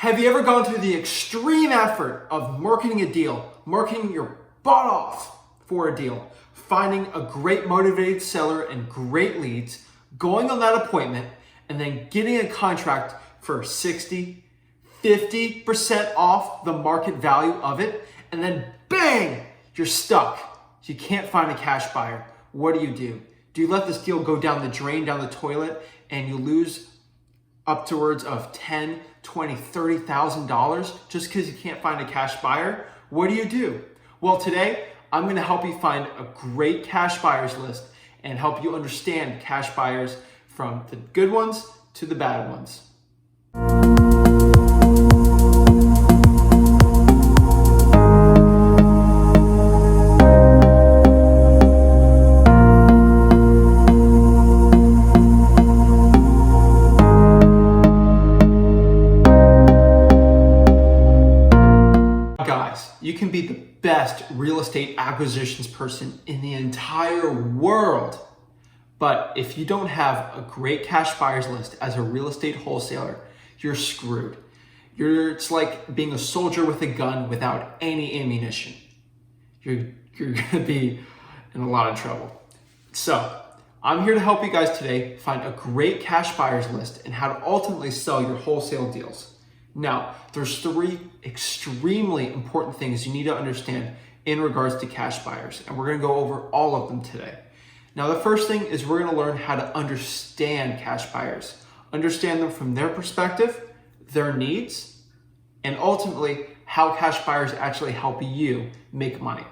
Have you ever gone through the extreme effort of marketing a deal, marketing your butt off for a deal, finding a great motivated seller and great leads, going on that appointment, and then getting a contract for 60, 50% off the market value of it, and then bang, you're stuck. You can't find a cash buyer. What do? Do you let this deal go down the drain, down the toilet, and you lose upwards of $10, $20, $30,000 just because you can't find a cash buyer? What do? Well, today I'm going to help you find a great cash buyers list and help you understand cash buyers from the good ones to the bad ones. Guys, you can be the best real estate acquisitions person in the entire world. But if you don't have a great cash buyers list as a real estate wholesaler, you're screwed. It's like being a soldier with a gun without any ammunition. You're gonna be in a lot of trouble. So I'm here to help you guys today find a great cash buyers list and how to ultimately sell your wholesale deals. Now, there's three extremely important things you need to understand in regards to cash buyers, and we're gonna go over all of them today. Now, the first thing is we're gonna learn how to understand cash buyers, understand them from their perspective, their needs, and ultimately how cash buyers actually help you make money.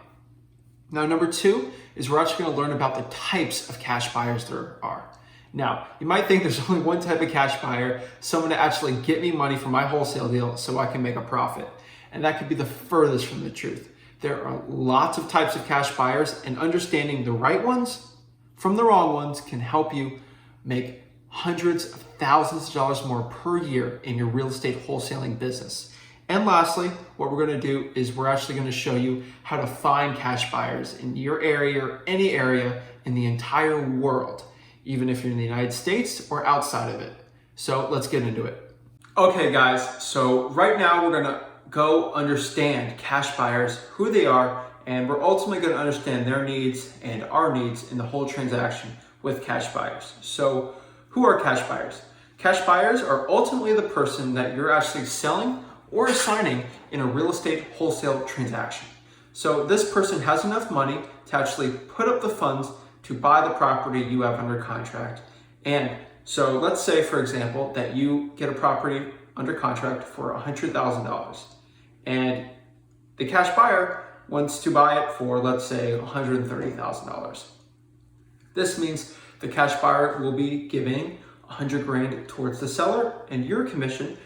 Now, number two is we're actually gonna learn about the types of cash buyers there are. Now, you might think there's only one type of cash buyer, someone to actually get me money for my wholesale deal so I can make a profit. And that could be the furthest from the truth. There are lots of types of cash buyers, and understanding the right ones from the wrong ones can help you make hundreds of thousands of dollars more per year in your real estate wholesaling business. And lastly, what we're gonna do is we're actually gonna show you how to find cash buyers in your area or any area in the entire world, even if you're in the United States or outside of it. So let's get into it. Okay guys, so right now we're gonna go understand cash buyers, who they are, and we're ultimately gonna understand their needs and our needs in the whole transaction with cash buyers. So who are cash buyers? Cash buyers are ultimately the person that you're actually selling or assigning in a real estate wholesale transaction. So this person has enough money to actually put up the funds to buy the property you have under contract. And so let's say, for example, that you get a property under contract for $100,000 and the cash buyer wants to buy it for, let's say, $130,000. This means the cash buyer will be giving $100,000 towards the seller, and your commission,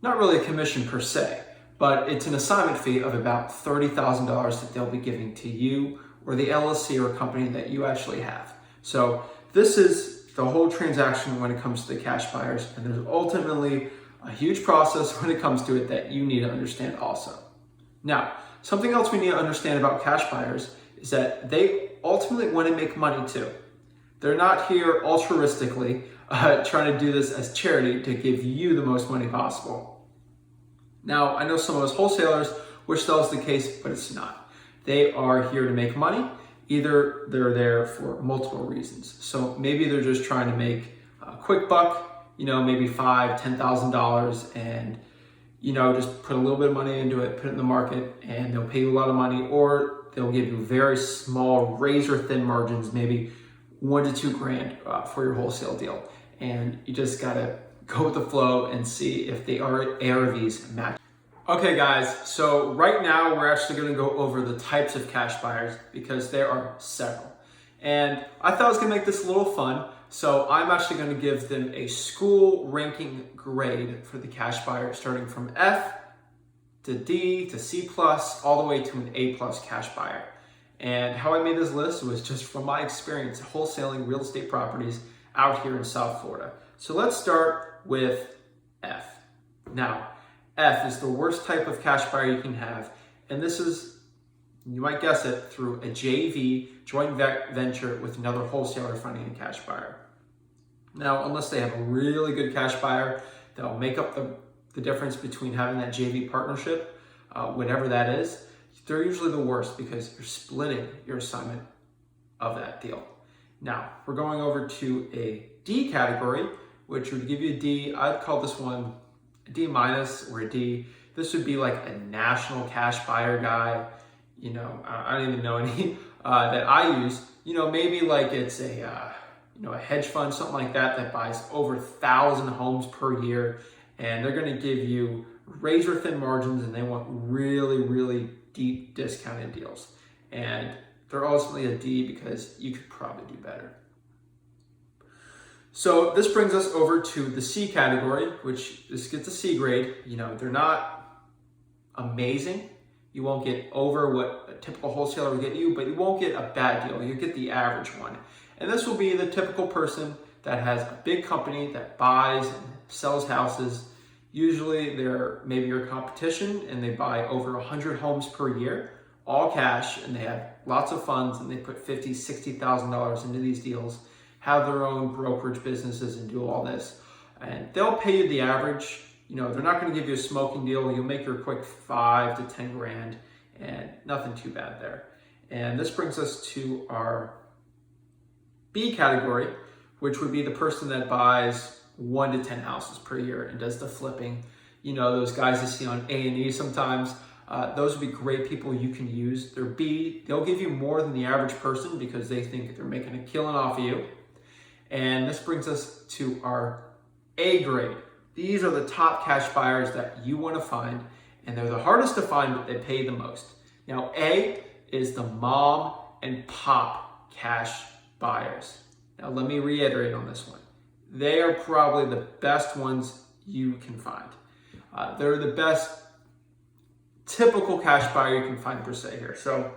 not really a commission per se, but it's an assignment fee of about $30,000 that they'll be giving to you or the LLC or company that you actually have. So this is the whole transaction when it comes to the cash buyers, and there's ultimately a huge process when it comes to it that you need to understand also. Now, something else we need to understand about cash buyers is that they ultimately want to make money too. They're not here altruistically trying to do this as charity to give you the most money possible. Now, I know some of us wholesalers wish that was the case, but it's not. They are here to make money. Either they're there for multiple reasons. So maybe they're just trying to make a quick buck, maybe $5,000, $10,000, and just put a little bit of money into it, put it in the market, and they'll pay you a lot of money, or they'll give you very small, razor thin margins, maybe $1,000 to $2,000 for your wholesale deal. And you just gotta go with the flow and see if the ARVs match. Okay guys, so right now we're actually gonna go over the types of cash buyers because there are several. And I thought I was gonna make this a little fun, so I'm actually gonna give them a school ranking grade for the cash buyer, starting from F to D to C+, all the way to an A+ cash buyer. And how I made this list was just from my experience wholesaling real estate properties out here in South Florida. So let's start with F. Now, F is the worst type of cash buyer you can have, and this is, you might guess it, through a JV, joint venture with another wholesaler finding a cash buyer. Now, unless they have a really good cash buyer that'll make up the the difference between having that JV partnership, whatever that is, they're usually the worst because you're splitting your assignment of that deal. Now, we're going over to a D category, which would give you a D. I'd call this one a D minus or a D. This would be like a national cash buyer guy. You know, I don't even know any that I use. You know, maybe like it's a hedge fund, something like that buys over 1,000 homes per year, and they're going to give you razor thin margins, and they want really, really deep discounted deals. And they're ultimately a D because you could probably do better. So this brings us over to the C category, which this gets a C grade. You know, they're not amazing. You won't get over what a typical wholesaler would get you, but you won't get a bad deal. You get the average one. And this will be the typical person that has a big company that buys and sells houses. Usually they're maybe your competition and they buy over 100 homes per year, all cash, and they have lots of funds and they put $50,000, $60,000 into these deals, have their own brokerage businesses and do all this. And they'll pay you the average. You know, they're not going to give you a smoking deal. You'll make your quick 5 to 10 grand and nothing too bad there. And this brings us to our B category, which would be the person that buys 1 to 10 houses per year and does the flipping. You know, those guys you see on A&E sometimes, those would be great people you can use. They're B, they'll give you more than the average person because they think they're making a killing off of you. And this brings us to our A grade. These are the top cash buyers that you want to find, and they're the hardest to find, but they pay the most. Now, A is the mom and pop cash buyers. Now, let me reiterate on this one. They are probably the best ones you can find. They're the best typical cash buyer you can find per se here. So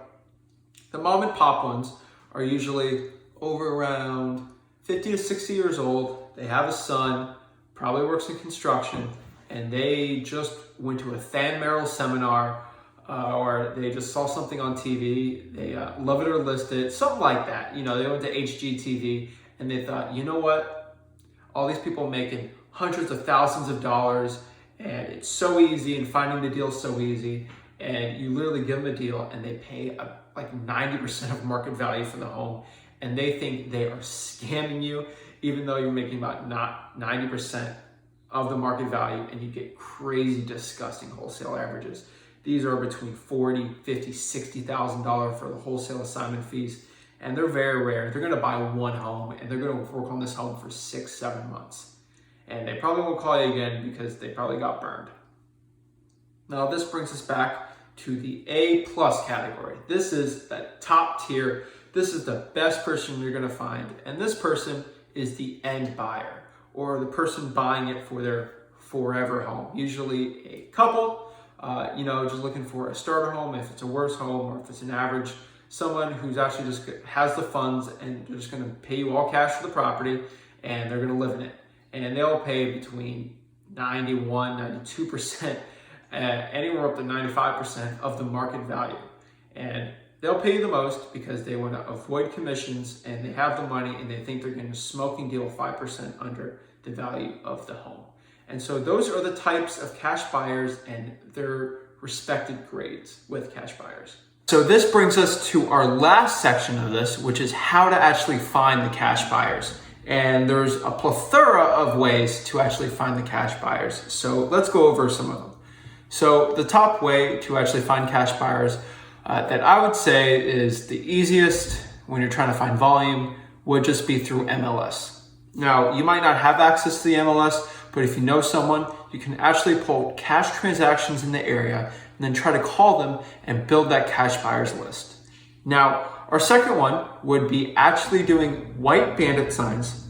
the mom and pop ones are usually over around 50 to 60 years old. They have a son, probably works in construction, and they just went to a Than Merrill seminar or they just saw something on TV. They love it or list it, something like that. You know, they went to HGTV and they thought, you know what? All these people making hundreds of thousands of dollars, and it's so easy, and finding the deal so easy. And you literally give them a deal and they pay like 90% of market value for the home. And they think they are scamming you, even though you're making about not 90% of the market value, and you get crazy, disgusting wholesale averages. These are between $40,000, $50,000, $60,000 for the wholesale assignment fees, and they're very rare. They're going to buy one home, and they're going to work on this home for 6-7 months. And they probably won't call you again because they probably got burned. Now, this brings us back to the A+ category. This is the top tier. This is the best person you're going to find, and this person is the end buyer, or the person buying it for their forever home. Usually a couple, just looking for a starter home, if it's a worse home, or if it's an average, someone who's actually just has the funds and they're just going to pay you all cash for the property, and they're going to live in it. And they'll pay between 91, 92%, anywhere up to 95% of the market value. And they'll pay you the most because they want to avoid commissions, and they have the money, and they think they're getting a smoking deal 5% under the value of the home. And so those are the types of cash buyers and their respected grades with cash buyers. So this brings us to our last section of this, which is how to actually find the cash buyers. And there's a plethora of ways to actually find the cash buyers. So let's go over some of them. So the top way to actually find cash buyers that I would say is the easiest when you're trying to find volume would just be through MLS. Now, you might not have access to the MLS, but if you know someone, you can actually pull cash transactions in the area and then try to call them and build that cash buyers list. Now, our second one would be actually doing white bandit signs.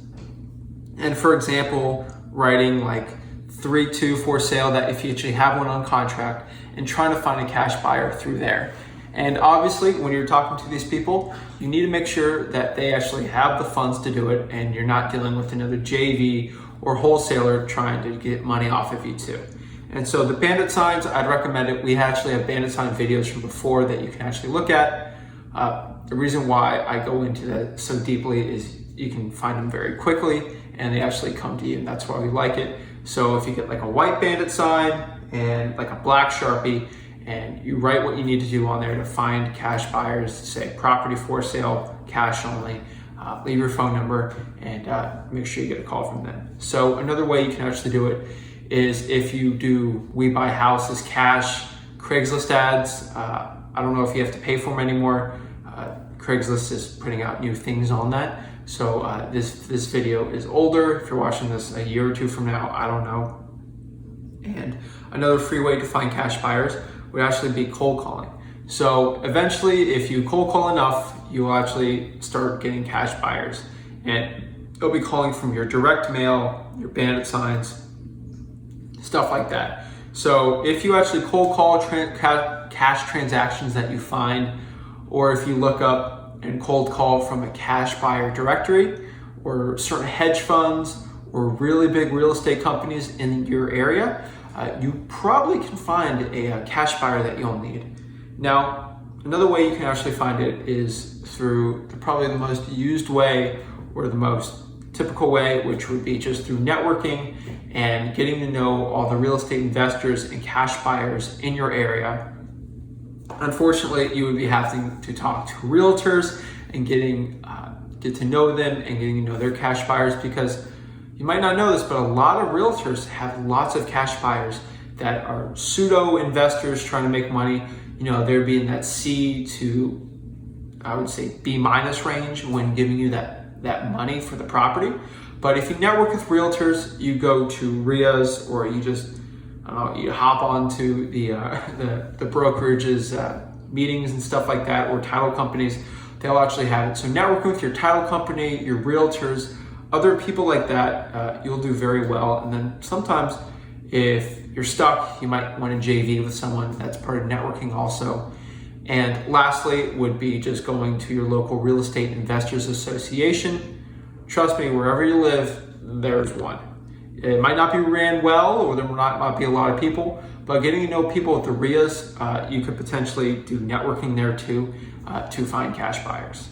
And for example, writing like 3-2 for sale, that if you actually have one on contract, and trying to find a cash buyer through there. And obviously, when you're talking to these people, you need to make sure that they actually have the funds to do it, and you're not dealing with another JV or wholesaler trying to get money off of you too. And so the bandit signs, I'd recommend it. We actually have bandit sign videos from before that you can actually look at. The reason why I go into that so deeply is you can find them very quickly, and they actually come to you, and that's why we like it. So if you get like a white bandit sign and like a black Sharpie, and you write what you need to do on there to find cash buyers, say property for sale, cash only, leave your phone number, and make sure you get a call from them. So another way you can actually do it is if you do We Buy Houses Cash Craigslist ads. I don't know if you have to pay for them anymore. Craigslist is putting out new things on that. So this video is older. If you're watching this a year or two from now, I don't know. And another free way to find cash buyers would actually be cold calling. So eventually, if you cold call enough, you will actually start getting cash buyers. And they'll be calling from your direct mail, your bandit signs, stuff like that. So if you actually cold call cash transactions that you find, or if you look up and cold call from a cash buyer directory, or certain hedge funds, or really big real estate companies in your area, you probably can find a cash buyer that you'll need. Now, another way you can actually find it is through probably the most used way, or the most typical way, which would be just through networking and getting to know all the real estate investors and cash buyers in your area. Unfortunately, you would be having to talk to realtors and get to know them and getting to know their cash buyers, because you might not know this, but a lot of realtors have lots of cash buyers that are pseudo investors trying to make money. You know, they're being that C to, I would say, B minus range when giving you that money for the property. But if you network with realtors, you go to RIAs, or you just, I don't know, you hop onto the brokerages meetings and stuff like that, or title companies, they'll actually have it. So network with your title company, your realtors, other people like that, you'll do very well. And then sometimes if you're stuck, you might want to JV with someone. That's part of networking also. And lastly would be just going to your local real estate investors association. Trust me, wherever you live, there's one. It might not be ran well, or there might not be a lot of people, but getting to know people at the RIAs, you could potentially do networking there too, to find cash buyers.